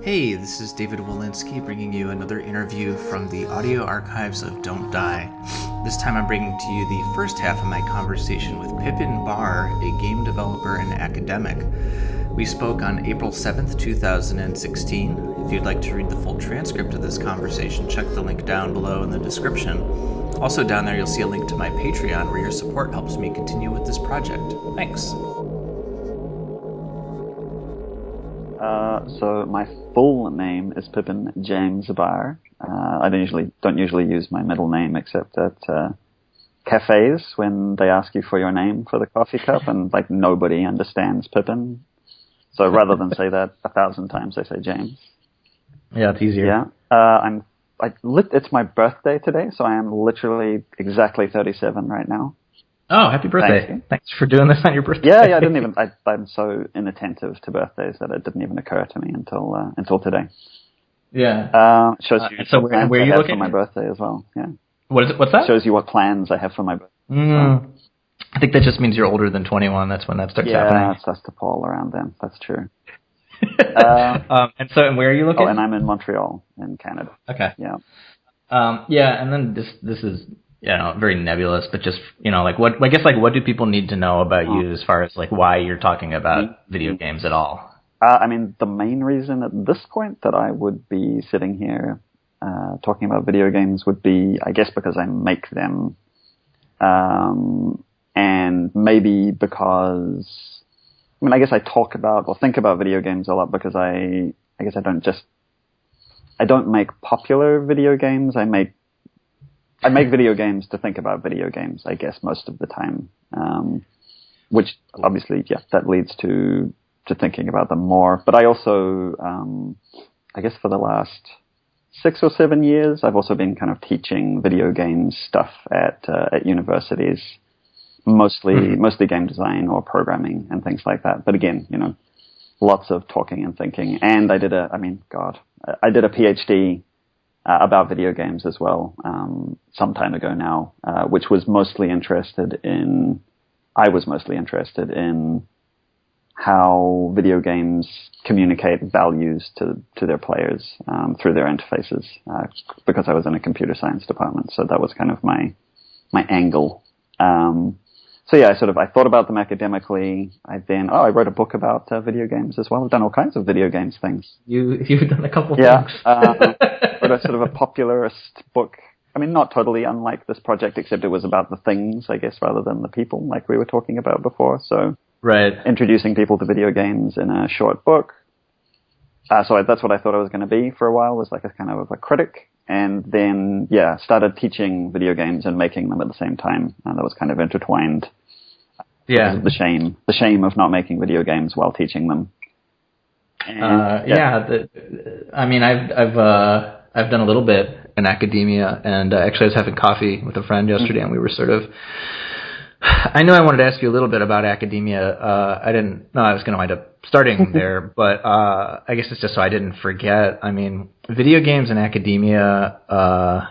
Hey, this is David Walensky bringing you another interview from the audio archives of Don't Die. This time I'm bringing to you the first half of my conversation with Pippin Barr, a game developer and academic. We spoke on April 7th, 2016. If you'd like to read the full transcript of this conversation, check the link down below in the description. Also down there you'll see a link to my Patreon where your support helps me continue with this project. Thanks. So my full name is Pippin James Barr. I don't usually use my middle name except at cafes when they ask you for your name for the coffee cup, and like nobody understands Pippin. So rather than say that 1,000 times, they say James. Yeah, it's easier. Yeah. It's my birthday today, so I am literally exactly 37 right now. Oh, happy birthday. Thanks for doing this on your birthday. Yeah, I'm so inattentive to birthdays that it didn't even occur to me until today. Yeah. Shows you so what plans where I you have looking for my birthday as well. Yeah. What's that? Shows you what plans I have for my birthday. I think that just means you're older than 21. That's when that starts happening. Yeah, it starts to fall around then. That's true. And where are you looking? Oh, and I'm in Montreal, in Canada. Okay. Yeah. And then this is very nebulous, but just what do people need to know about you as far as like why you're talking about video games at all? The main reason at this point that I would be sitting here talking about video games would be, I guess, because I make them, and maybe because I guess I talk about or think about video games a lot because I guess I don't make popular video games. I make video games to think about video games, I guess, most of the time. Which obviously, that leads to thinking about them more. But I also, I guess for the last 6 or 7 years, I've also been kind of teaching video games stuff at universities, mostly game design or programming and things like that. But again, lots of talking and thinking. And I did a PhD about video games as well, some time ago now, which was mostly interested in how video games communicate values to their players through their interfaces, because I was in a computer science department, so that was kind of my angle. I thought about them academically. I wrote a book about video games as well. I've done all kinds of video games things. You've done a couple things. Wrote a sort of a popularist book. Not totally unlike this project, except it was about the things, I guess, rather than the people, like we were talking about before. So, right, introducing people to video games in a short book. That's what I thought I was going to be for a while, was like a kind of a critic. And then, started teaching video games and making them at the same time. And that was kind of intertwined. Yeah. The shame of not making video games while teaching them. And, I've done a little bit in academia, and actually I was having coffee with a friend yesterday, and we were I knew I wanted to ask you a little bit about academia. I didn't know I was going to wind up starting there, but I guess it's just so I didn't forget. Video games and academia, I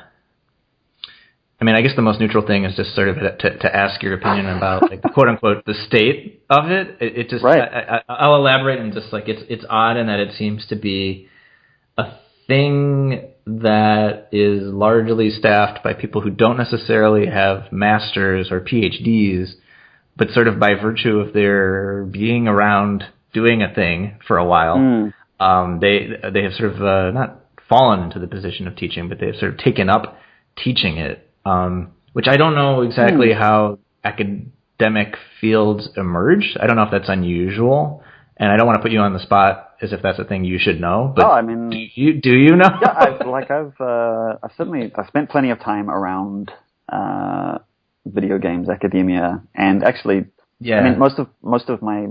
guess the most neutral thing is just sort of to ask your opinion about, like, the quote-unquote the state of it. It just, right. I'll elaborate, and just like it's odd in that it seems to be a thing that is largely staffed by people who don't necessarily have masters or PhDs, but sort of by virtue of their being around doing a thing for a while, they have sort of not fallen into the position of teaching, but they've sort of taken up teaching it, which I don't know exactly how academic fields emerge. I don't know if that's unusual, and I don't want to put you on the spot as if that's a thing you should know. But do you know? Yeah, I've spent plenty of time around video games, academia, and actually, most of my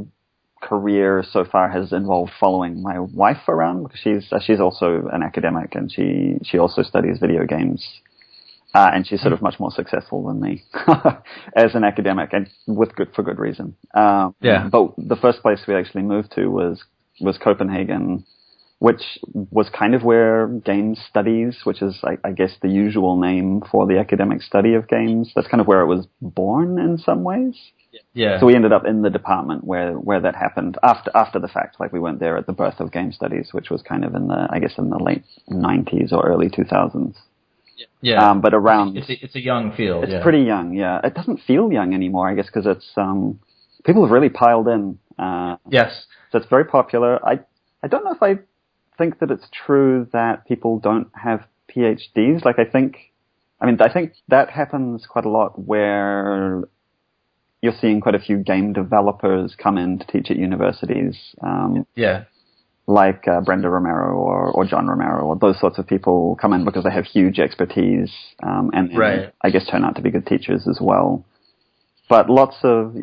career so far has involved following my wife around, because she's also an academic, and she also studies video games. And she's sort of much more successful than me as an academic, and for good reason. But the first place we actually moved to was Copenhagen which was kind of where games studies, which is, I guess, the usual name for the academic study of games, that's kind of where it was born in some ways. Yeah. So we ended up in the department where that happened after the fact. Like, we weren't there at the birth of game studies, which was kind of in the late 90s or early 2000s. Yeah. But around... It's a young field. It's pretty young, yeah. It doesn't feel young anymore, I guess, because it's... people have really piled in. Yes. So it's very popular. I don't know if I think that it's true that people don't have PhDs. Like, I think that happens quite a lot where you're seeing quite a few game developers come in to teach at universities. Like Brenda Romero or John Romero, or those sorts of people come in because they have huge expertise, and I guess turn out to be good teachers as well. But lots of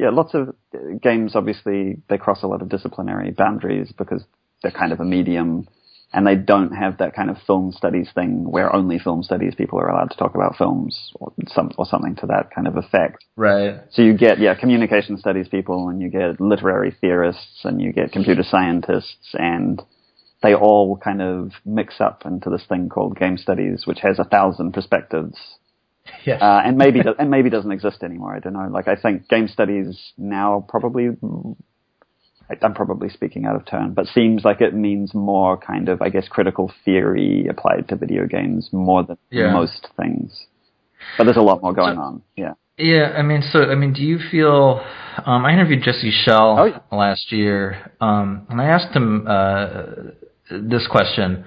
games, obviously, they cross a lot of disciplinary boundaries because they're kind of a medium, and they don't have that kind of film studies thing where only film studies people are allowed to talk about films or something to that kind of effect. Right. So you get, communication studies people, and you get literary theorists, and you get computer scientists, and they all kind of mix up into this thing called game studies, which has 1,000 perspectives. Yes. And maybe doesn't exist anymore. I don't know. Like, I think game studies now probably, I'm probably speaking out of turn, but seems like it means more kind of, I guess, critical theory applied to video games more than most things. But there's a lot more going on. Yeah. Yeah. Do you feel? I interviewed Jesse Schell last year, and I asked him this question,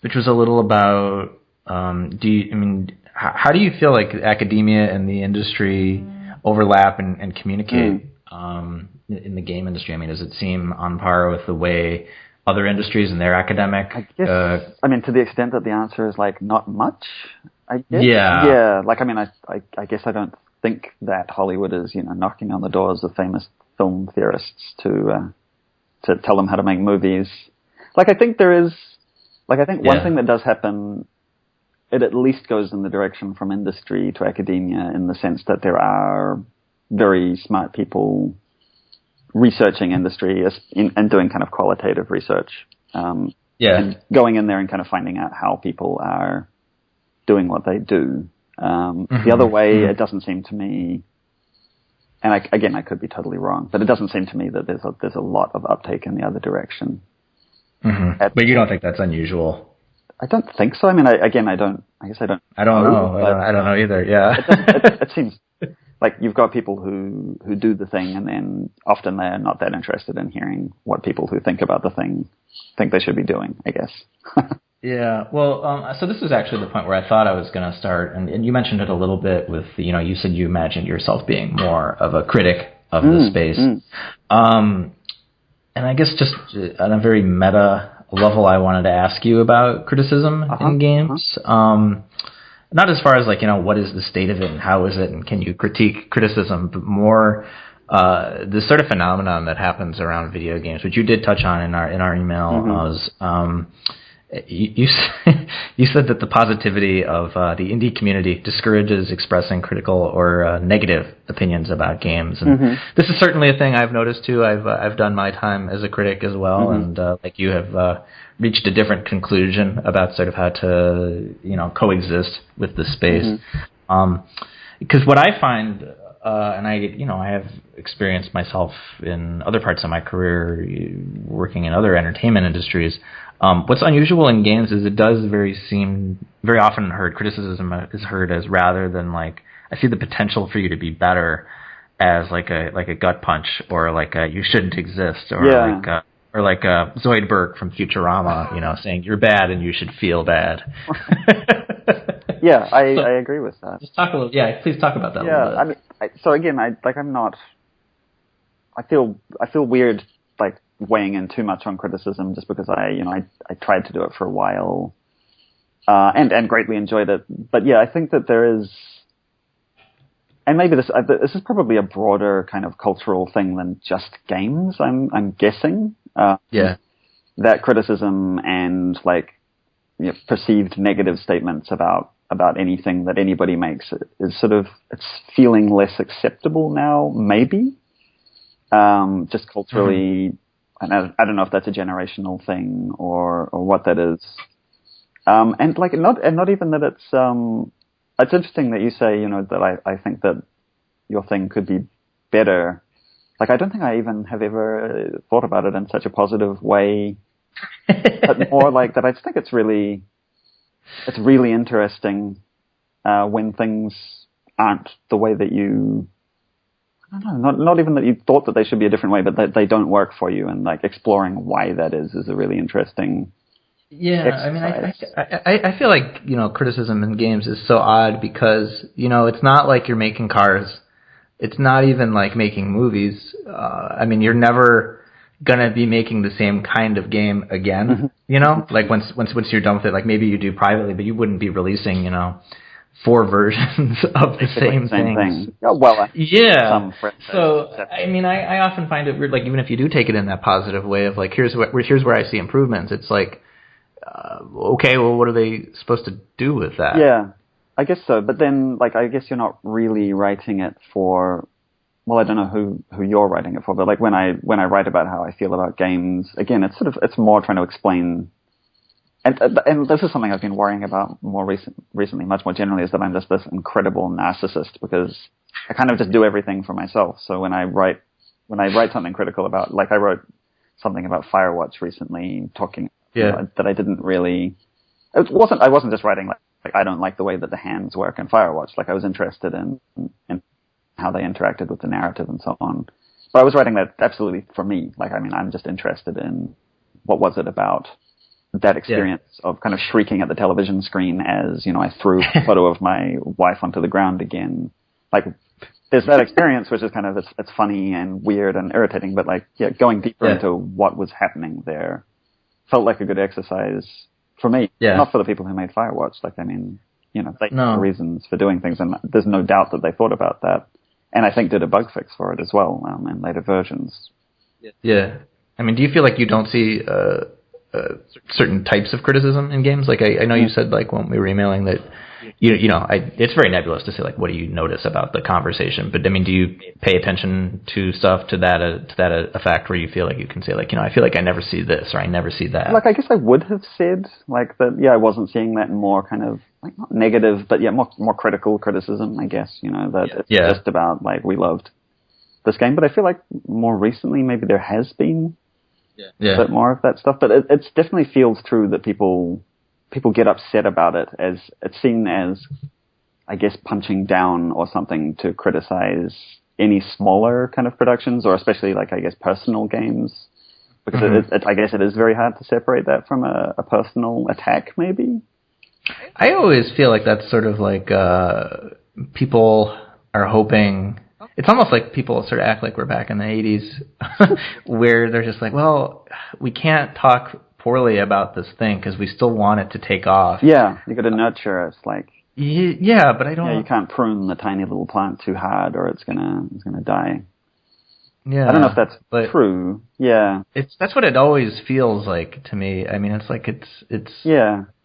which was a little about, how do you feel like academia and the industry overlap and communicate in the game industry? I mean, does it seem on par with the way other industries and their academic? I guess, to the extent that the answer is, like, not much, I guess. Yeah. Yeah. Like, I guess I don't think that Hollywood is, knocking on the doors of famous film theorists to tell them how to make movies. Like, I think there is, one thing that does happen, it at least goes in the direction from industry to academia, in the sense that there are very smart people researching industry and doing kind of qualitative research. And going in there and kind of finding out how people are doing what they do. The other way, it doesn't seem to me, and I could be totally wrong, but it doesn't seem to me that there's a lot of uptake in the other direction. But you don't think that's unusual? I don't think so. I mean, I guess I don't. I don't know. I don't know either. Yeah. It seems like you've got people who do the thing, and then often they're not that interested in hearing what people who think about the thing think they should be doing, I guess. Yeah. Well, so this is actually the point where I thought I was going to start, and you mentioned it a little bit with, you said you imagined yourself being more of a critic of the space. And I guess just on a very meta level, I wanted to ask you about criticism in games. Not as far as, like, what is the state of it and how is it and can you critique criticism, but more this sort of phenomenon that happens around video games, which you did touch on in our email. Was you said that the positivity of the indie community discourages expressing critical or negative opinions about games, and this is certainly a thing I've noticed too. I've done my time as a critic as well, and like you have reached a different conclusion about sort of how to coexist with the space. Because what I find, and I have experienced myself in other parts of my career working in other entertainment industries. What's unusual in games is it does very often criticism is heard as, rather than like, I see the potential for you to be better, as like a gut punch, or like a you shouldn't exist, or like a Zoidberg from Futurama, saying you're bad and you should feel bad. Yeah, I agree with that. Just talk a little. Yeah, please talk about that. Yeah, a little bit. So again, I feel weird, like, weighing in too much on criticism, just because I tried to do it for a while, and greatly enjoyed it. But yeah, I think that there is, and maybe this is probably a broader kind of cultural thing than just games. I'm guessing. That criticism and, like, perceived negative statements about anything that anybody makes is sort of, it's feeling less acceptable now, maybe. Just culturally, and I don't know if that's a generational thing or what that is. And like not even that it's interesting that you say, that I think that your thing could be better. Like, I don't think I even have ever thought about it in such a positive way, but more like that I just think it's really interesting when things aren't the way that you, I don't know, not even that you thought that they should be a different way, but that they don't work for you, and like exploring why that is a really interesting exercise. I mean, I feel like, criticism in games is so odd because, it's not like you're making cars. It's not even like making movies. I mean, you're never gonna be making the same kind of game again. Like once you're done with it, like maybe you do privately, but you wouldn't be releasing, 4 versions of the same thing. Oh, well, yeah. So I mean, I often find it weird. Like even if you do take it in that positive way of like, here's where I see improvements. It's like, okay, well, what are they supposed to do with that? Yeah. I guess so, but then, like, I guess you're not really writing it for. Well, I don't know who you're writing it for, but like when I write about how I feel about games, again, it's more trying to explain. And this is something I've been worrying about more recently, much more generally, is that I'm just this incredible narcissist because I kind of just do everything for myself. So when I write something critical about, like I wrote something about Firewatch recently, talking that I didn't really. I wasn't just writing like I don't like the way that the hands work in Firewatch. Like I was interested in how they interacted with the narrative and so on. But I was writing that absolutely for me. Like, I mean, I'm just interested in what was it about that experience of kind of shrieking at the television screen as, I threw a photo of my wife onto the ground again. Like, there's that experience which is kind of, it's funny and weird and irritating, but like, going deeper into what was happening there felt like a good exercise for me, not for the people who made Firewatch. Like, I mean, they have reasons for doing things, and there's no doubt that they thought about that, and I think did a bug fix for it as well in later versions. Yeah, I mean, do you feel like you don't see certain types of criticism in games? Like, I know you said like when we were emailing that it's very nebulous to say like what do you notice about the conversation, but I mean, do you pay attention to stuff to that effect where you feel like you can say like I feel like I never see this or I never see that? Like I guess I would have said like that. I wasn't seeing that more kind of like not negative, but more critical criticism. I guess that it's just about like we loved this game, but I feel like more recently maybe there has been a bit more of that stuff, but it definitely feels true that people get upset about it as it's seen as, I guess, punching down or something to criticize any smaller kind of productions, or especially like, I guess, personal games, because I guess it is very hard to separate that from a personal attack, maybe. I always feel like that's sort of like people are hoping. It's almost like people sort of act like we're back in the 80s where they're just like, well, we can't talk poorly about this thing because we still want it to take off. Yeah, you got to nurture it. Like but I don't. You can't prune the tiny little plant too hard, or it's gonna die. Yeah, I don't know if that's true. Yeah, that's what it always feels like to me. I mean, it's like it's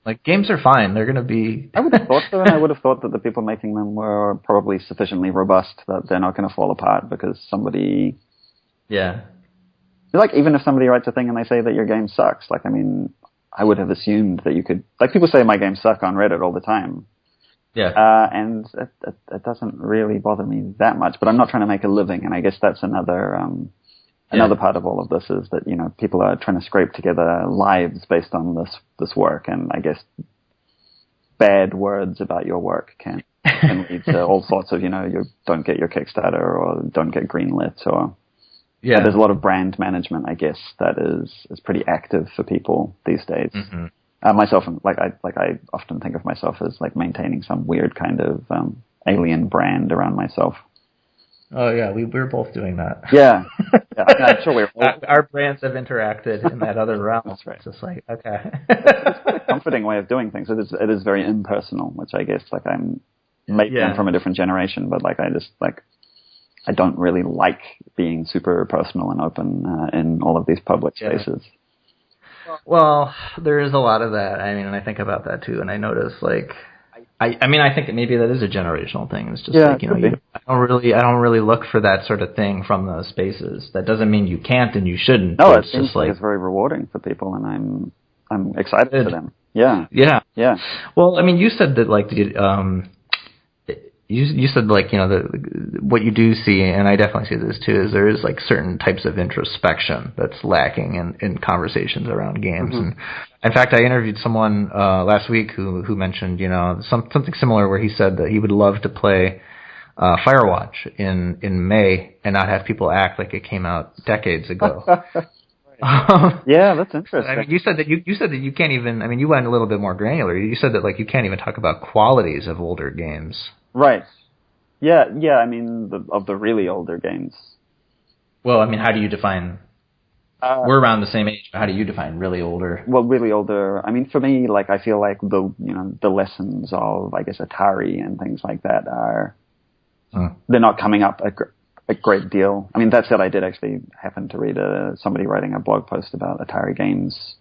like games are fine. They're gonna be. I would have thought so, and I would have thought that the people making them were probably sufficiently robust that they're not going to fall apart because somebody. Yeah. Like, even if somebody writes a thing and they say that your game sucks, like, I mean, I would have assumed that you could... Like, people say my games suck on Reddit all the time. Yeah. And it doesn't really bother me that much, but I'm not trying to make a living, and I guess that's another part of all of this is that, people are trying to scrape together lives based on this work, and I guess bad words about your work can lead to all sorts of, you don't get your Kickstarter or don't get greenlit or... Yeah, there's a lot of brand management, I guess, that is pretty active for people these days. Mm-hmm. Myself, I often think of myself as like maintaining some weird kind of alien brand around myself. Oh yeah, we're both doing that. Yeah, I'm sure we're. Our brands have interacted in that other realm. That's right. It's just like okay, it's quite a comforting way of doing things. It is very impersonal, which I guess like I'm from a different generation, but like I just like. I don't really like being super personal and open in all of these public spaces. Well, there is a lot of that. I mean, and I think about that too, and I notice, like, I mean, I think that maybe that is a generational thing. It's just like, I don't really look for that sort of thing from those spaces. That doesn't mean you can't and you shouldn't. No, it seems like it's very rewarding for people, and I'm excited for them. Yeah. Yeah. Yeah. Well, I mean, you said that like you said like, what you do see, and I definitely see this too, is there is like certain types of introspection that's lacking in conversations around games. And in fact, I interviewed someone last week who mentioned something similar, where he said that he would love to play Firewatch in May and not have people act like it came out decades ago. Yeah, that's interesting. I mean, you said that you can't even. I mean, you went a little bit more granular. You said that like you can't even talk about qualities of older games. Right. Yeah. I mean, of the really older games. Well, I mean, how do you define? We're around the same age. But how do you define really older? Well, really older. I mean, for me, like I feel like the lessons of, I guess, Atari and things like that are they're not coming up a great deal. I mean, that said, I did actually happen to read somebody writing a blog post about Atari games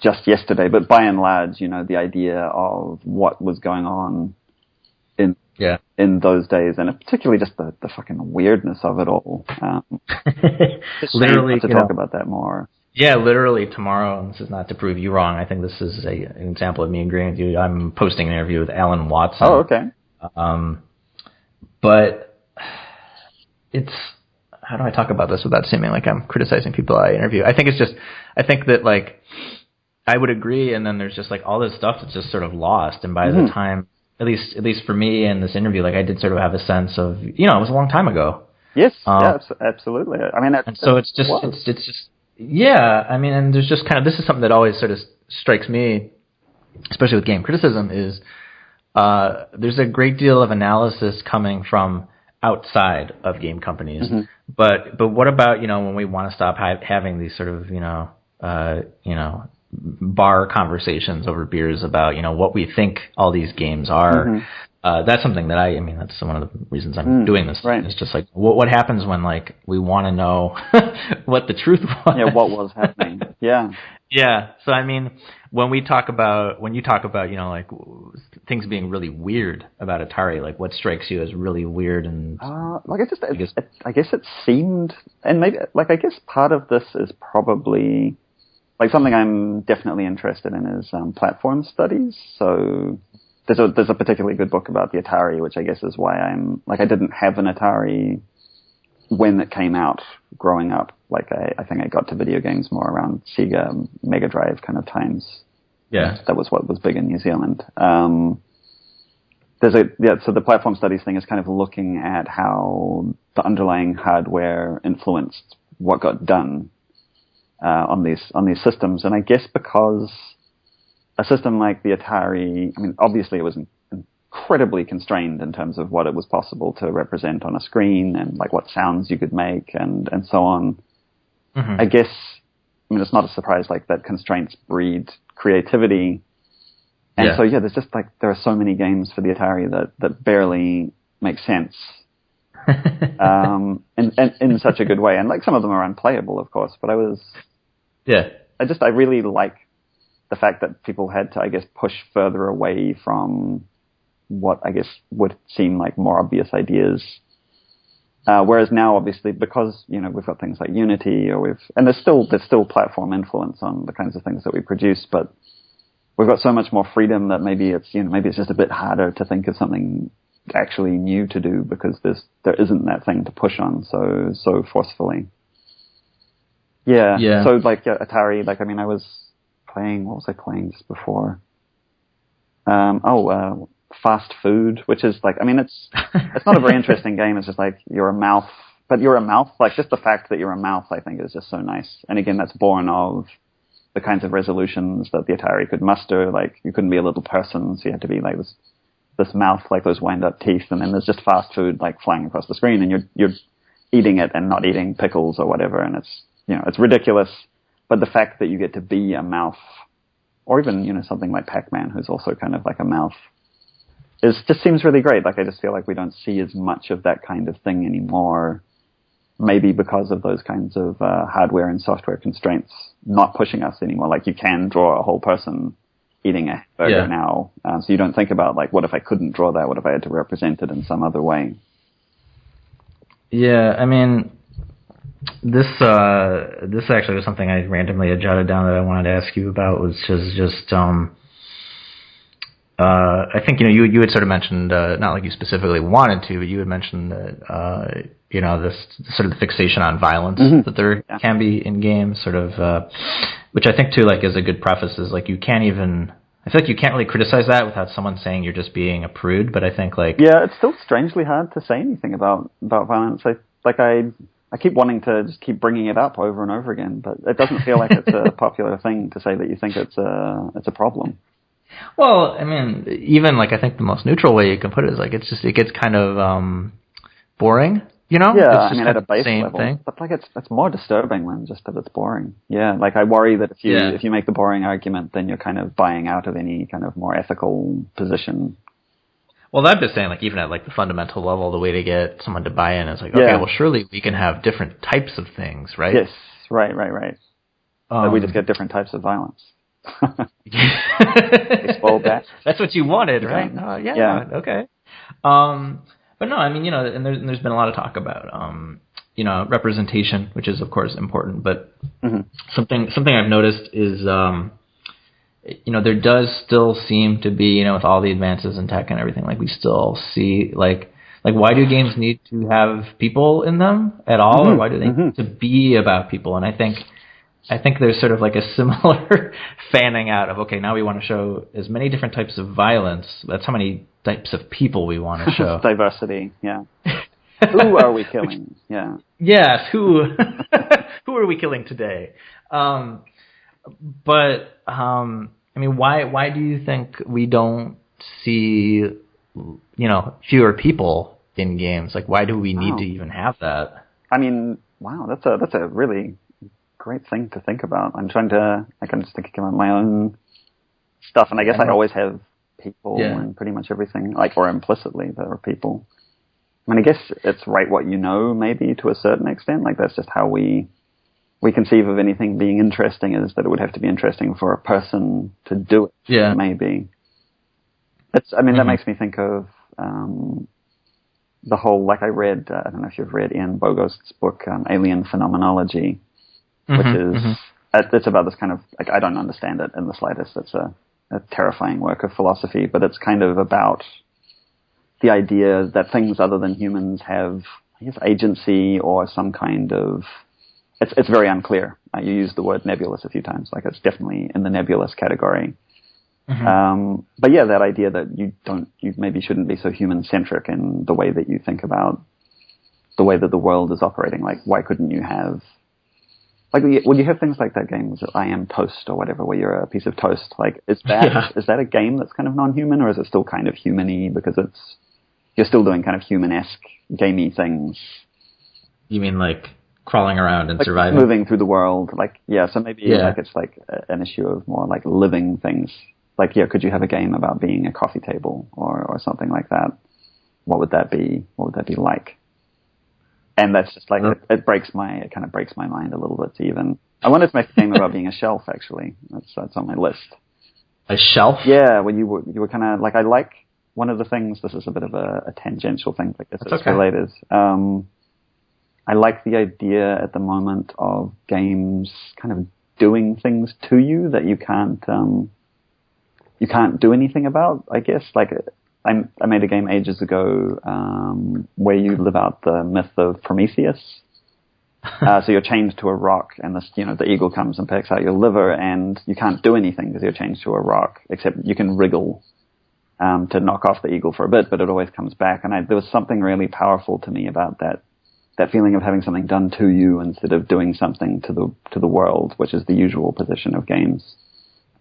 just yesterday. But by and large, the idea of what was going on in those days, and particularly just the fucking weirdness of it all. Literally, to talk about that more. Yeah, literally tomorrow, and this is not to prove you wrong, I think this is an example of me agreeing with you. I'm posting an interview with Alan Watson. Oh, okay. But it's, how do I talk about this without seeming like I'm criticizing people I interview? I think that like, I would agree, and then there's just like all this stuff that's just sort of lost, and by the time, at least for me in this interview, like I did sort of have a sense of, it was a long time ago. Yes, absolutely. I mean, and so it's just, yeah. I mean, and there's just kind of, this is something that always sort of strikes me, especially with game criticism, is there's a great deal of analysis coming from outside of game companies. But what about when we want to stop having these sort of bar conversations over beers about what we think all these games are. That's something that I mean that's one of the reasons I'm doing this. Right. It's just like what happens when like we want to know what the truth was. Yeah, what was happening. Yeah. Yeah. So I mean, when you talk about like things being really weird about Atari, like what strikes you as really weird and like I guess it seemed, and maybe like I guess part of this is probably. Like something I'm definitely interested in is platform studies. So there's a particularly good book about the Atari, which I guess is why I didn't have an Atari when it came out growing up. Like I think I got to video games more around Sega Mega Drive kind of times. Yeah, that was what was big in New Zealand. So the platform studies thing is kind of looking at how the underlying hardware influenced what got done. On these systems, and I guess because a system like the Atari, I mean, obviously it was incredibly constrained in terms of what it was possible to represent on a screen and like what sounds you could make and so on. I guess, I mean, it's not a surprise like that constraints breed creativity, and so there's just like there are so many games for the Atari that barely make sense. In such a good way, and like some of them are unplayable, of course. But I really like the fact that people had to, I guess, push further away from what I guess would seem like more obvious ideas. Whereas now, obviously, because we've got things like Unity, and there's still platform influence on the kinds of things that we produce, but we've got so much more freedom that maybe it's just a bit harder to think of something actually new to do because there isn't that thing to push on so forcefully. Yeah. So like Atari, like I mean, I was playing. What was I playing just before? Fast Food, which is like, I mean, it's not a very interesting game. It's just like you're a mouth, but you're a mouth. Like just the fact that you're a mouth, I think, is just so nice. And again, that's born of the kinds of resolutions that the Atari could muster. Like you couldn't be a little person, so you had to be like this mouth, like those wind-up teeth, and then there's just fast food like flying across the screen, and you're eating it and not eating pickles or whatever, and it's ridiculous. But the fact that you get to be a mouth, or even something like Pac-Man, who's also kind of like a mouth, just seems really great. Like I just feel like we don't see as much of that kind of thing anymore. Maybe because of those kinds of hardware and software constraints not pushing us anymore. Like you can draw a whole person eating a burger now. So you don't think about, like, what if I couldn't draw that? What if I had to represent it in some other way? Yeah, I mean, this actually was something I randomly had jotted down that I wanted to ask you about, which is just, I think, you had sort of mentioned, not like you specifically wanted to, but you had mentioned that, this sort of the fixation on violence that there can be in games, sort of, which I think too, like, is a good preface, is like, I feel like you can't really criticize that without someone saying you're just being a prude, but I think, like... Yeah, it's still strangely hard to say anything about violence. I keep wanting to just keep bringing it up over and over again, but it doesn't feel like it's a popular thing to say that you think it's a problem. Well, I mean, even, like, I think the most neutral way you can put it is, like, it gets kind of boring, Yeah, it's just at a base level. Thing. But, like, it's more disturbing than just that it's boring. Yeah, like, I worry that if you make the boring argument, then you're kind of buying out of any kind of more ethical position. Well, I'm just saying, like, even at, like, the fundamental level, the way to get someone to buy in is, like, okay, well, surely we can have different types of things, right? Yes, right. But we just get different types of violence. Spoiled that. That's what you wanted, right? Okay. But no, I mean, and there's been a lot of talk about, representation, which is of course important. But something I've noticed is, there does still seem to be, with all the advances in tech and everything, like we still see, like why do games need to have people in them at all, or why do they need to be about people? And I think there's sort of like a similar fanning out of, okay, now we want to show as many different types of violence. That's how many types of people we want to show. Diversity, yeah. Who are we killing? Yeah. Yes, who are we killing today? But I mean, why do you think we don't see, fewer people in games? Like, why do we need to even have that? I mean, wow, that's a really great thing to think about. I can just think about my own stuff, and I guess I always have people in pretty much everything, like, or implicitly there are people. I mean, I guess it's right what you know, maybe, to a certain extent. Like, that's just how we conceive of anything being interesting, is that it would have to be interesting for a person to do it. Yeah. Maybe. That makes me think of the whole, like, I read, I don't know if you've read Ian Bogost's book, Alien Phenomenology, which is, it's about this kind of, like, I don't understand it in the slightest. It's a terrifying work of philosophy, but it's kind of about the idea that things other than humans have, I guess, agency or some kind of, it's very unclear. You used the word nebulous a few times, like it's definitely in the nebulous category. But yeah, that idea that you maybe shouldn't be so human-centric in the way that you think about the way that the world is operating. Like, why couldn't you have, like, when you have things like that game, was it I Am Toast or whatever, where you're a piece of toast? Like, is that a game that's kind of non-human, or is it still kind of human-y because you're still doing kind of human-esque, gamey things? You mean like crawling around and surviving? Moving through the world, like, so maybe like it's like an issue of more like living things. Like, could you have a game about being a coffee table or something like that? What would that be? What would that be like? And that's just like, it kind of breaks my mind a little bit to even, I wanted to make a game about being a shelf, actually. That's on my list. A shelf? Yeah, when you were kind of, like, I like, one of the things, this is a bit of a tangential thing, but it's related. I like the idea at the moment of games kind of doing things to you that you can't do anything about, I guess. Like, I made a game ages ago where you live out the myth of Prometheus. So you're chained to a rock, and the eagle comes and picks out your liver, and you can't do anything because you're chained to a rock, except you can wriggle to knock off the eagle for a bit, but it always comes back. And there was something really powerful to me about that feeling of having something done to you instead of doing something to the world, which is the usual position of games.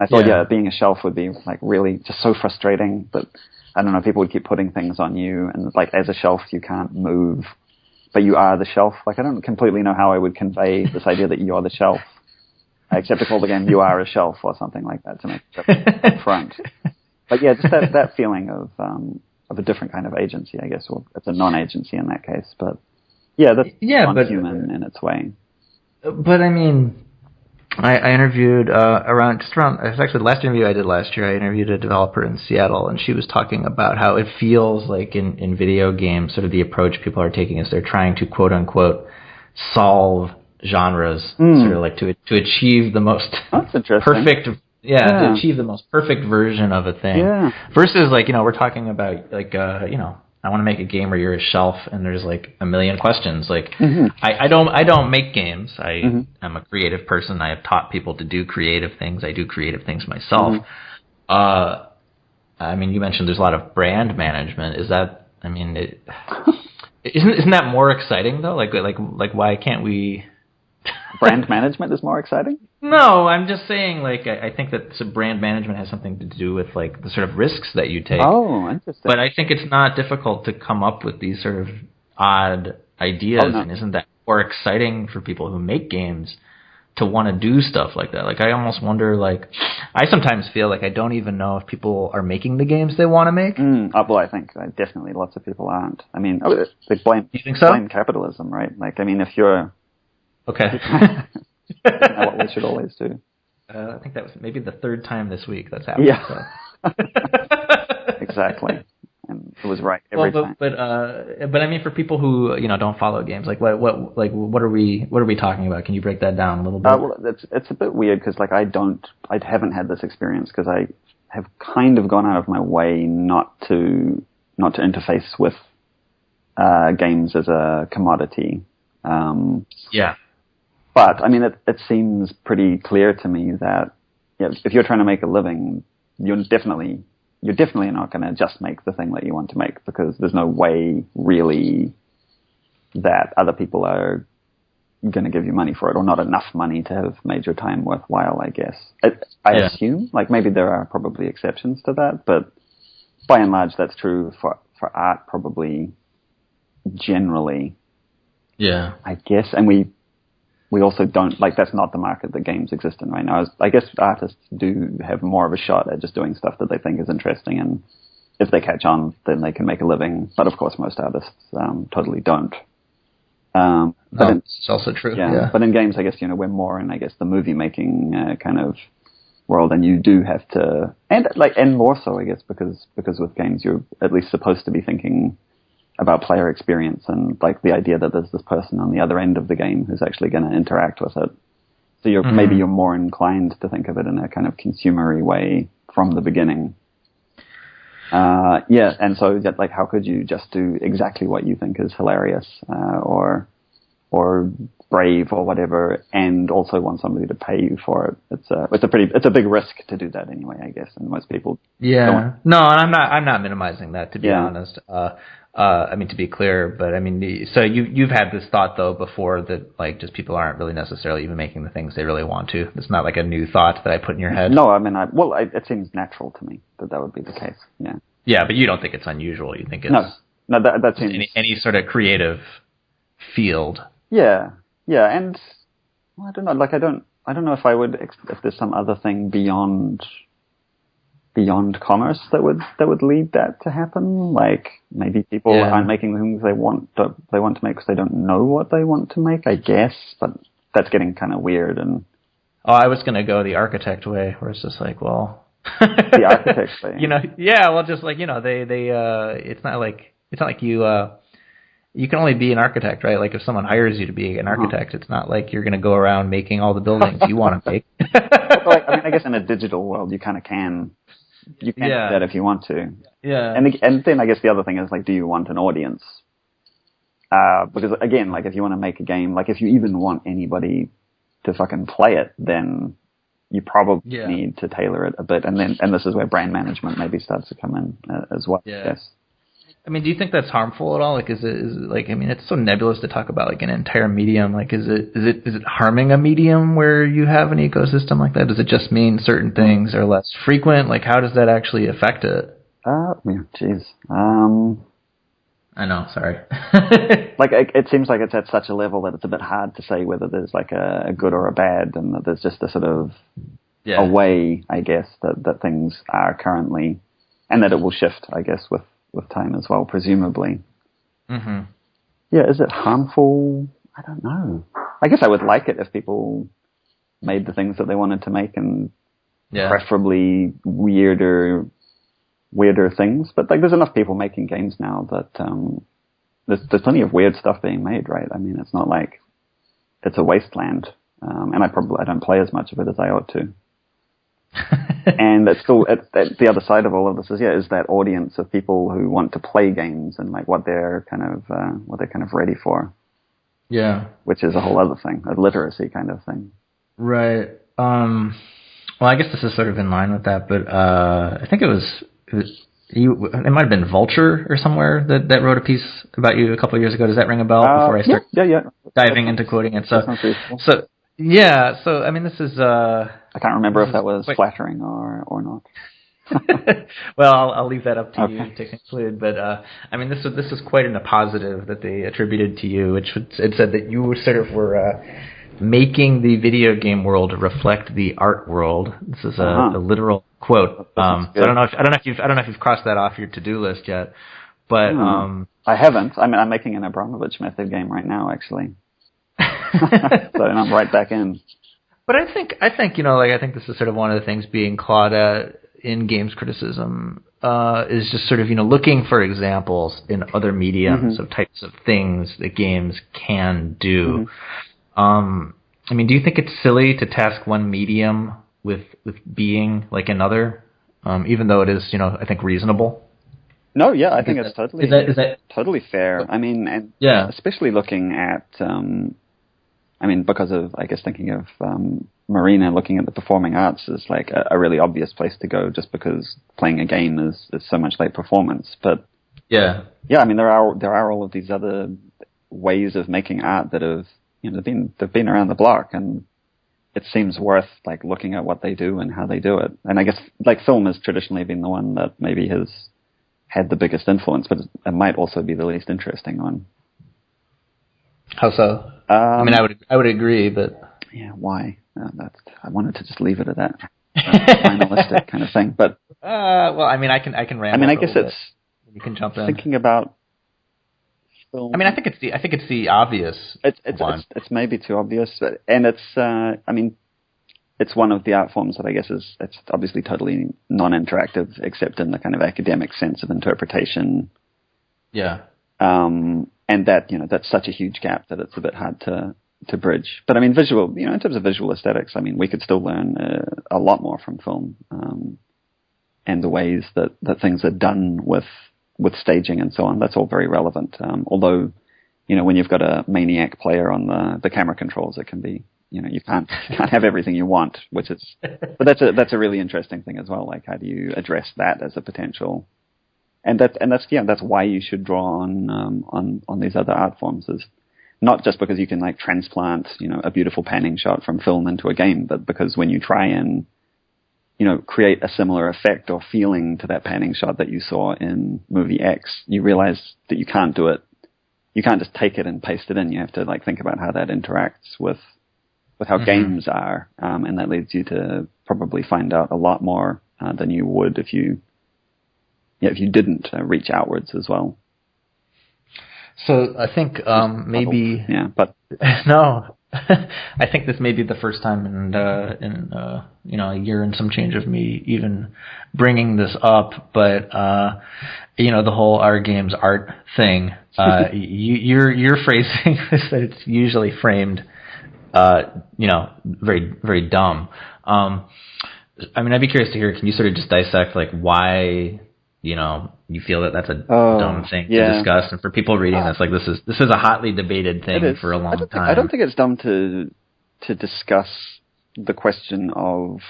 I thought, being a shelf would be like really just so frustrating that, I don't know, people would keep putting things on you, and like as a shelf you can't move, but you are the shelf. Like, I don't completely know how I would convey this idea that you are the shelf, except to call the game You Are a Shelf or something like that to make it up front. But yeah, just that feeling of a different kind of agency, I guess. Well, it's a non-agency in that case, but that's non-human in its way. But I mean, I interviewed around it's actually the last interview I did last year. I interviewed a developer in Seattle, and she was talking about how it feels like in video games, sort of the approach people are taking is they're trying to quote unquote solve genres, sort of like to achieve the most perfect. To achieve the most perfect version of a thing. Yeah. Versus like, we're talking about like, I want to make a game where you're a shelf and there's like a million questions. Like, I don't make games. I'm a creative person. I have taught people to do creative things. I do creative things myself. I mean, you mentioned there's a lot of brand management. Is that? I mean, isn't that more exciting though? Like why can't we? Brand management is more exciting? No, I'm just saying, like, I think that brand management has something to do with, like, the sort of risks that you take. Oh, interesting. But I think it's not difficult to come up with these sort of odd ideas, and isn't that more exciting for people who make games to want to do stuff like that? Like, I almost wonder, like, I sometimes feel like I don't even know if people are making the games they want to make. Well, I think definitely lots of people aren't. I mean, they blame capitalism, right? Like, I mean, if you're... Okay. What we should always do. I think that was maybe the third time this week that's happened. Yeah. So. Exactly. And it was right every time. But I mean, for people who don't follow games, like what are we talking about? Can you break that down a little bit? Well, it's a bit weird because like I haven't had this experience because I have kind of gone out of my way not to interface with games as a commodity. But I mean, it seems pretty clear to me that if you're trying to make a living, you're definitely not going to just make the thing that you want to make because there's no way really that other people are going to give you money for it, or not enough money to have made your time worthwhile. I guess I assume, like maybe there are probably exceptions to that, but by and large, that's true for art probably generally. Yeah, I guess, and we also don't, like, that's not the market that games exist in right now. I guess artists do have more of a shot at just doing stuff that they think is interesting, and if they catch on, then they can make a living. But of course, most artists totally don't. It's also true. Yeah, but in games, I guess, we're more in, I guess, the movie making kind of world, and you do have to, and more so, I guess, because with games, you're at least supposed to be thinking about player experience and like the idea that there's this person on the other end of the game who's actually going to interact with it. So maybe you're more inclined to think of it in a kind of consumery way from the beginning. And so like how could you just do exactly what you think is hilarious or brave or whatever, and also want somebody to pay you for it? It's a big risk to do that anyway, I guess, and most people don't. No, and I'm not minimizing that, to be honest. I mean, to be clear, but I mean, so you've had this thought though before that like just people aren't really necessarily even making the things they really want to. It's not like a new thought that I put in your head. No, I mean, it seems natural to me that would be the case. Yeah. Yeah, but you don't think it's unusual. You think it's no, that seems any sort of creative field. Yeah, and I don't know. Like I don't know if I would if there's some other thing beyond commerce that would lead that to happen. Like maybe people aren't making the things they want to make because they don't know what they want to make, I guess. But that's getting kind of weird. And I was going to go the architect way, where it's just like, well, the architect way. Just like they it's not like you can only be an architect, right? Like if someone hires you to be an architect, it's not like you're going to go around making all the buildings you want to make. I mean, I guess in a digital world, you kind of can. You can do that if you want to. Yeah. And then I guess the other thing is, like, do you want an audience? Because, again, like, if you want to make a game, like, if you even want anybody to fucking play it, then you probably need to tailor it a bit. And this is where brand management maybe starts to come in as well. Yeah. Yes. I mean, do you think that's harmful at all? Like, is it like, I mean, it's so nebulous to talk about like an entire medium. Like, is it harming a medium where you have an ecosystem like that? Does it just mean certain things are less frequent? Like, how does that actually affect it? Jeez. I know, sorry. Like, it seems like it's at such a level that it's a bit hard to say whether there's like a good or a bad, and that there's just a sort of a way, I guess, that things are currently, and that it will shift, I guess, with time as well, presumably. Mm-hmm. Yeah, is it harmful? I don't know. I guess I would like it if people made the things that they wanted to make, and preferably weirder things. But like, there's enough people making games now that there's plenty of weird stuff being made, right? I mean, it's not like it's a wasteland, and I don't play as much of it as I ought to. And it's still at the other side of all of this is that audience of people who want to play games and like what they're kind of ready for. Yeah, which is a whole other thing, a literacy kind of thing. Right. Well, I guess this is sort of in line with that, but I think it was you. It might have been Vulture or somewhere that wrote a piece about you a couple of years ago. Does that ring a bell? Before I start diving into quoting it, so I mean, this is. I can't remember if that was flattering or not. Well, I'll leave that up to you to conclude. But I mean, this was quite a positive that they attributed to you, which it said that you sort of were making the video game world reflect the art world. This is a literal quote. So I don't know if you've crossed that off your to-do list yet, but I haven't. I mean, I'm making an Abramovich method game right now, actually. So I'm right back in. But I think I think this is sort of one of the things being clawed at in games criticism is just sort of looking for examples in other mediums of types of things that games can do. I mean, do you think it's silly to task one medium with being like another, even though it is I think reasonable? No, yeah, I think it's totally is that totally fair. I mean, and especially looking at. I mean, because of, I guess, thinking of Marina, looking at the performing arts is like a really obvious place to go, just because playing a game is so much like performance. But I mean, there are all of these other ways of making art that have they've been around the block, and it seems worth like looking at what they do and how they do it. And I guess like film has traditionally been the one that maybe has had the biggest influence, but it might also be the least interesting one. How so? I mean, I would agree, but why? I wanted to just leave it at that finalistic kind of thing. But well, I mean, I can ramble. I mean, I guess it's you can jump in. Thinking about film. I mean, I think it's the obvious. It's maybe too obvious, and it's I mean, it's one of the art forms that I guess it's obviously totally non-interactive, except in the kind of academic sense of interpretation. Yeah. And that, that's such a huge gap that it's a bit hard to bridge. But I mean, visual, in terms of visual aesthetics, I mean, we could still learn a lot more from film, and the ways that things are done with staging and so on. That's all very relevant. Although, when you've got a maniac player on the camera controls, it can be, you can't have everything you want, but that's a really interesting thing as well. Like, how do you address that as a potential? And that's why you should draw on these other art forms, is not just because you can like transplant a beautiful panning shot from film into a game, but because when you try and create a similar effect or feeling to that panning shot that you saw in movie X, you realize that you can't do it. You can't just take it and paste it in. You have to like think about how that interacts with how games are, and that leads you to probably find out a lot more than you would if you didn't reach outwards as well. So I think maybe no, I think this may be the first time in a year and some change of me even bringing this up. But the whole our games art thing. Your phrasing is that it's usually framed, very very dumb. I mean, I'd be curious to hear. Can you sort of just dissect like why? You feel that that's a dumb thing to discuss, and for people reading this, like this is a hotly debated thing for a long time. I don't think it's dumb to discuss the question of,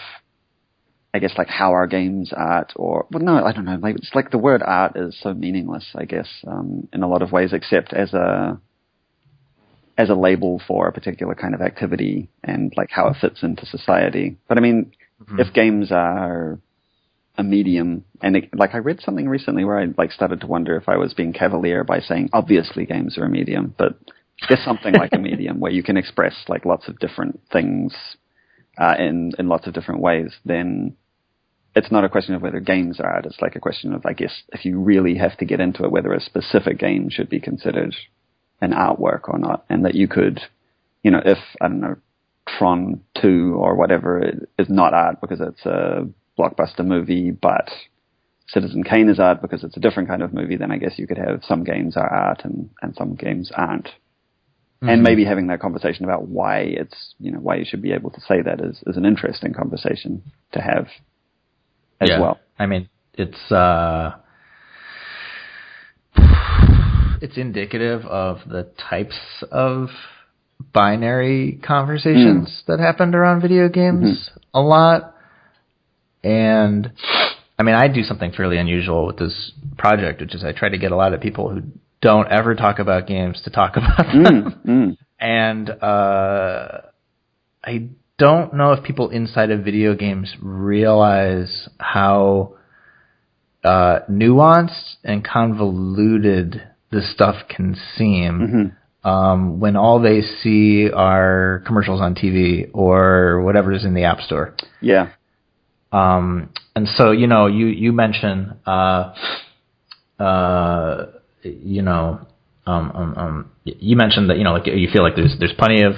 I guess, like how our games art, I don't know. Like, it's like the word art is so meaningless, I guess, in a lot of ways, except as a label for a particular kind of activity and like how it fits into society. But I mean, if games are a medium, and I read something recently where I like started to wonder if I was being cavalier by saying obviously games are a medium, but it's something like a medium where you can express like lots of different things in lots of different ways. Then it's not a question of whether games are art. It's like a question of, I guess, if you really have to get into it, whether a specific game should be considered an artwork or not, and that you could, if I don't know, Tron 2 or whatever is not art because it's a blockbuster movie, but Citizen Kane is art because it's a different kind of movie, then I guess you could have some games are art and some games aren't. Mm-hmm. And maybe having that conversation about why it's, why you should be able to say that is an interesting conversation to have as well. I mean, it's indicative of the types of binary conversations that happened around video games a lot. And I mean, I do something fairly unusual with this project, which is I try to get a lot of people who don't ever talk about games to talk about them. And I don't know if people inside of video games realize how nuanced and convoluted this stuff can seem when all they see are commercials on TV or whatever is in the App Store. Yeah. And so, you mentioned, you mentioned that, like you feel like there's plenty of,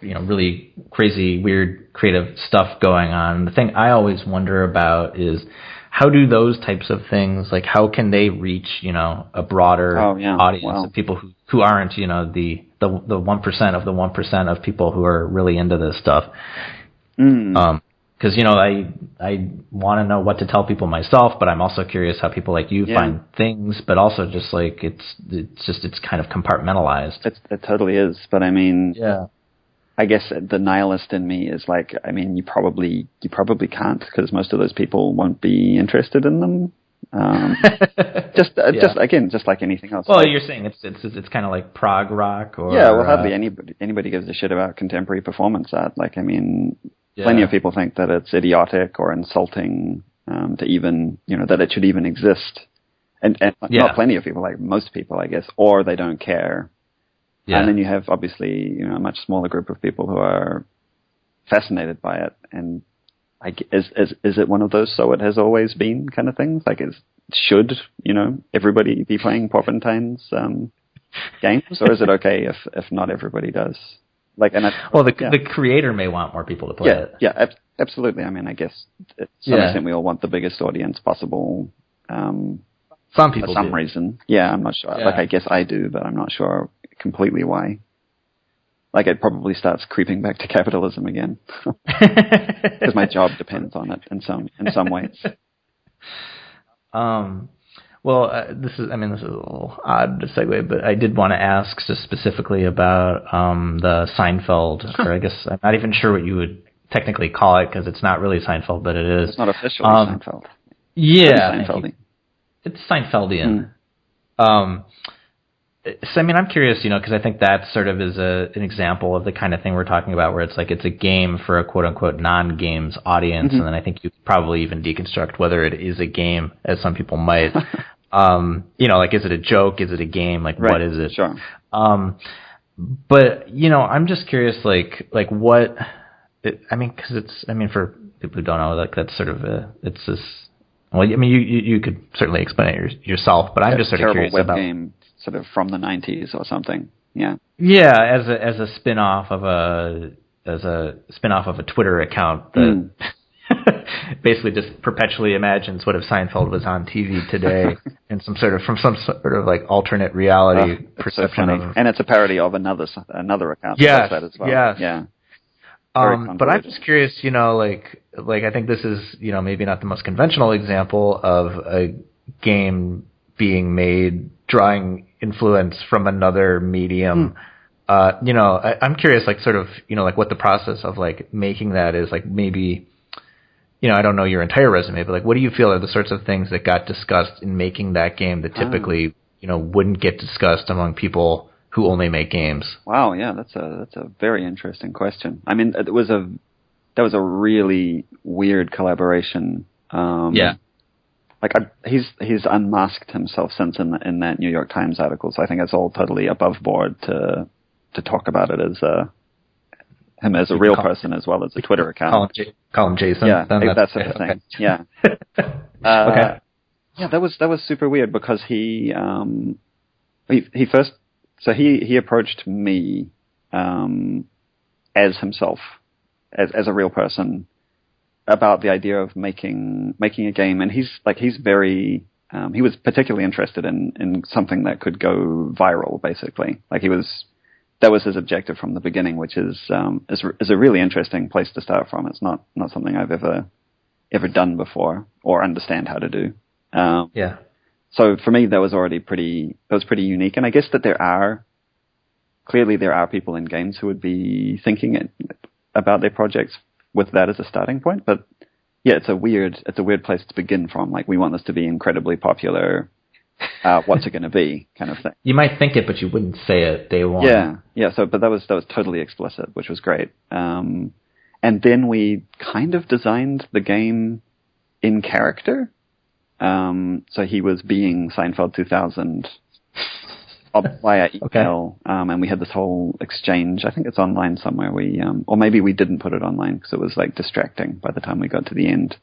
really crazy, weird, creative stuff going on. The thing I always wonder about is how do those types of things, like how can they reach, a broader audience of people who aren't, the 1% of the 1% of people who are really into this stuff. Because I want to know what to tell people myself, but I'm also curious how people like you find things. But also just like it's kind of compartmentalized. It totally is. But I mean, I guess the nihilist in me is like, I mean, you probably can't because most of those people won't be interested in them. Just like anything else. Well, like, you're saying it's kind of like prog rock, or hardly anybody gives a shit about contemporary performance art. Like, I mean. Plenty of people think that it's idiotic or insulting to even, that it should even exist. And not plenty of people, like most people, I guess, or they don't care. Yeah. And then you have, obviously, a much smaller group of people who are fascinated by it. And is it one of those so it has always been kind of things? Like, should, everybody be playing Porpentine's games? Or is it okay if not everybody does? Like, the creator may want more people to play it. Yeah, absolutely. I mean, I guess to some extent we all want the biggest audience possible. Some people for some do. reason. Yeah, I'm not sure. Yeah. Like, I guess I do, but I'm not sure completely why. Like, it probably starts creeping back to capitalism again because my job depends on it in some ways. Well, this is a little odd to segue, but I did want to ask just specifically about the Seinfeld, or I guess I'm not even sure what you would technically call it because it's not really Seinfeld, but it is. It's not officially Seinfeld. Yeah, it's Seinfeldian. So, I mean, I'm curious, because I think that sort of is an example of the kind of thing we're talking about where it's like it's a game for a quote-unquote non-games audience, and then I think you could probably even deconstruct whether it is a game, as some people might. Like, is it a joke? Is it a game? Like, what is it? Sure. But, I'm just curious, like what... for people who don't know, like, that's sort of it's this... Well, I mean, you could certainly explain it yourself, but I'm just sort of curious about... game. Sort of from the 90s or something. Yeah. Yeah, as a spin-off of a Twitter account that basically just perpetually imagines what if Seinfeld was on TV today in some sort of like alternate reality perception so of. And it's a parody of another account. Yes. That as well. Yes. Yeah. But I'm just curious, like I think this is, maybe not the most conventional example of a game being made drawing influence from another medium. I'm curious, like, sort of, like what the process of like making that is. Like, maybe, I don't know your entire resume, but like, what do you feel are the sorts of things that got discussed in making that game that typically, wouldn't get discussed among people who only make games? Wow, yeah, that's a very interesting question. I mean, that was a really weird collaboration. Like, he's unmasked himself since in that New York Times article, so I think it's all totally above board to talk about it as him as a real person as well as a Twitter account. Call him Jason. Yeah, that sort of thing. Okay. Yeah. Okay. Yeah, that was super weird because he approached me as himself, as a real person, about the idea of making a game. And he's very he was particularly interested in something that could go viral, basically. That was his objective from the beginning, which is a really interesting place to start from. It's not something I've ever done before or understand how to do. So for me, that was pretty unique. And I guess that there are people in games who would be thinking about their projects with that as a starting point. But yeah, it's a weird place to begin from. Like, we want this to be incredibly popular. What's it going to be, kind of thing. You might think it, but you wouldn't say it day one. Yeah. So, but that was totally explicit, which was great. And then we kind of designed the game in character. So he was being Seinfeld 2000 via email, and we had this whole exchange. I think it's online somewhere. Or maybe we didn't put it online because it was like distracting by the time we got to the end.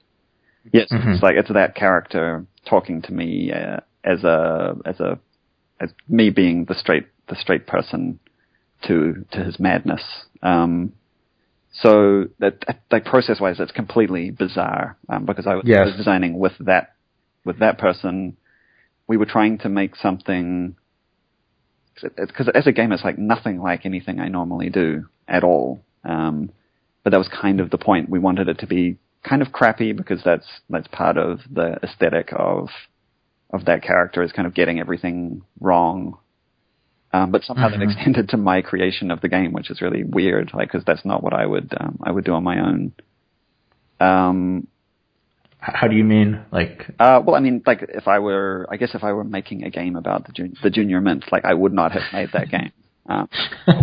Yes, it's that character talking to me as me being the straight person to his madness. So that process wise, it's completely bizarre because I was designing with that person. We were trying to make something, because as a gamer, it's like nothing like anything I normally do at all. But that was kind of the point. We wanted it to be kind of crappy because that's part of the aesthetic of that character, is kind of getting everything wrong. But somehow that extended to my creation of the game, which is really weird, because that's not what I would do on my own. How do you mean? Well, I mean, if I were making a game about the Junior Mint, I would not have made that game.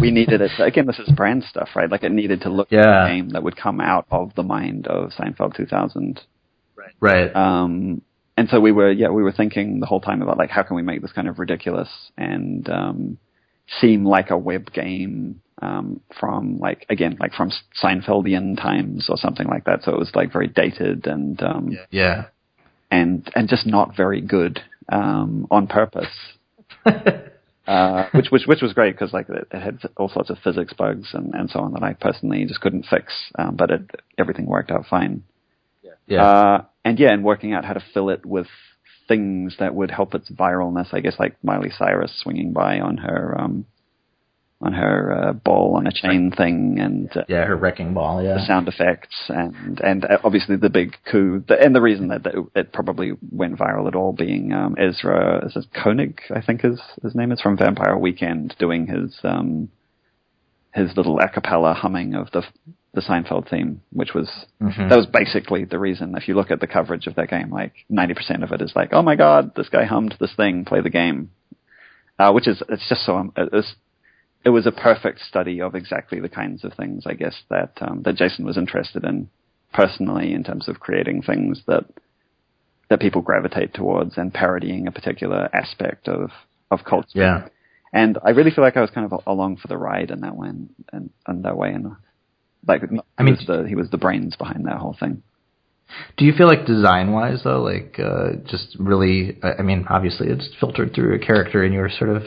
We needed it. Again, this is brand stuff, right? It needed to look like a game that would come out of the mind of Seinfeld 2000. Right. And so we were thinking the whole time about how can we make this kind of ridiculous and seem like a web game from from Seinfeldian times or something like that. So it was very dated and and just not very good on purpose. Which was great because it had all sorts of physics bugs and so on that I personally just couldn't fix, but everything worked out fine. And working out how to fill it with things that would help its viralness. I guess Miley Cyrus swinging by on her ball on a chain thing, and her wrecking ball, the sound effects, and obviously the big coup, and the reason that it probably went viral at all being Ezra Koenig, I think his name is, from Vampire Weekend, doing his little a cappella humming of the Seinfeld theme, which was that was basically the reason. If you look at the coverage of that game, 90% of it is oh my god, this guy hummed this thing, play the game, it's just so it was a perfect study of exactly the kinds of things, I guess, that Jason was interested in personally, in terms of creating things that people gravitate towards and parodying a particular aspect of culture. Yeah. And I really feel like I was kind of along for the ride in that way, and he was the brains behind that whole thing. Do you feel design-wise, though, just really, I mean, obviously it's filtered through a character and you're sort of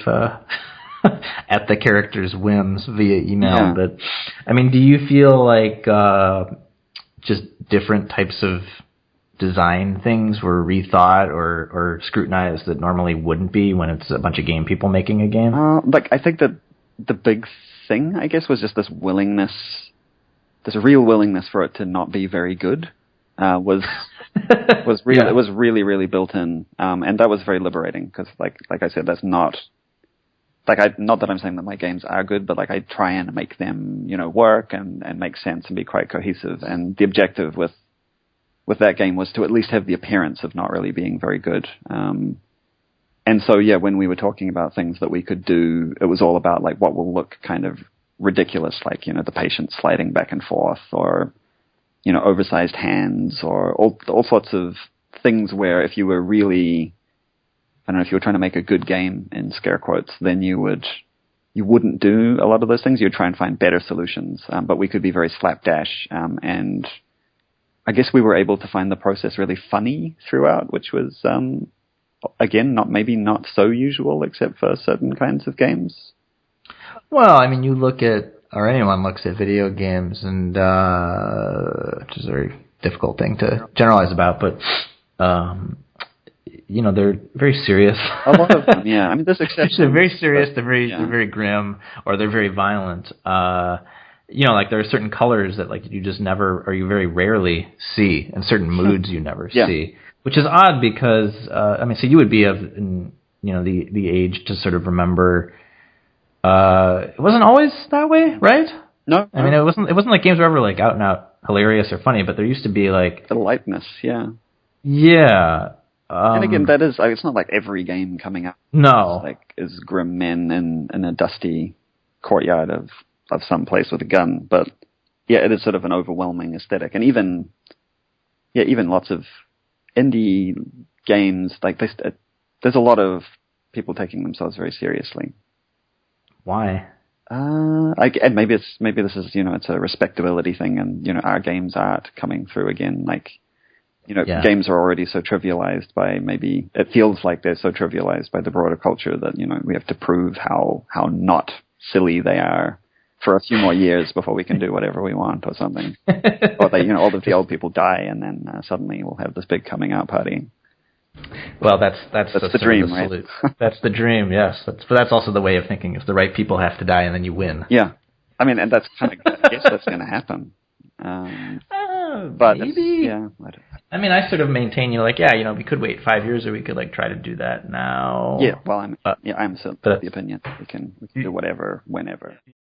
at the character's whims via email, but, I mean, do you feel just different types of design things were rethought or scrutinized that normally wouldn't be when it's a bunch of game people making a game? I think that the big thing, I guess, was just this willingness, this real willingness for it to not be very good. Was really it was really, really built in, and that was very liberating because, like I said, that's not not that I'm saying that my games are good, but I try and make them work and make sense and be quite cohesive. And the objective with that game was to at least have the appearance of not really being very good. And so when we were talking about things that we could do, it was all about what will look kind of ridiculous, the patient sliding back and forth, or oversized hands, or all sorts of things where if you were really, I don't know, if you were trying to make a good game in scare quotes, then you wouldn't do a lot of those things. You'd try and find better solutions. But we could be very slapdash, and I guess we were able to find the process really funny throughout, which was again not so usual except for certain kinds of games. Well, I mean, you look at or anyone looks at video games, and which is a very difficult thing to generalize about, but they're very serious. A lot of them, yeah. I mean, there's exceptions. They're very serious. They're very grim, or they're very violent. Like there are certain colors that like you just never, or you very rarely see, and certain moods you never see, which is odd because so you would be of the age to sort of remember. It wasn't always that way, right? No. I mean, it wasn't like games were ever like out and out hilarious or funny, but there used to be like the lightness, yeah. Yeah. And again, that is, it's not like every game coming out. No. Is grim men in a dusty courtyard of some place with a gun, but yeah, it is sort of an overwhelming aesthetic, and even lots of indie games like this. There's a lot of people taking themselves very seriously. Why? And maybe this is it's a respectability thing, and our games aren't coming through again. Games are already so trivialized by it feels like they're so trivialized by the broader culture that we have to prove how not silly they are for a few more years before we can do whatever we want or something. Or all of the old people die, and then suddenly we'll have this big coming out party. Well, that's the dream, right? That's the dream, yes. But that's also the way of thinking. If the right people have to die, and then you win. Yeah, I mean, and that's kind of I guess that's going to happen. But maybe. I mean, I sort of maintain, we could wait 5 years, or we could try to do that now. Yeah, well, I'm certainly of the opinion we can do whatever, whenever.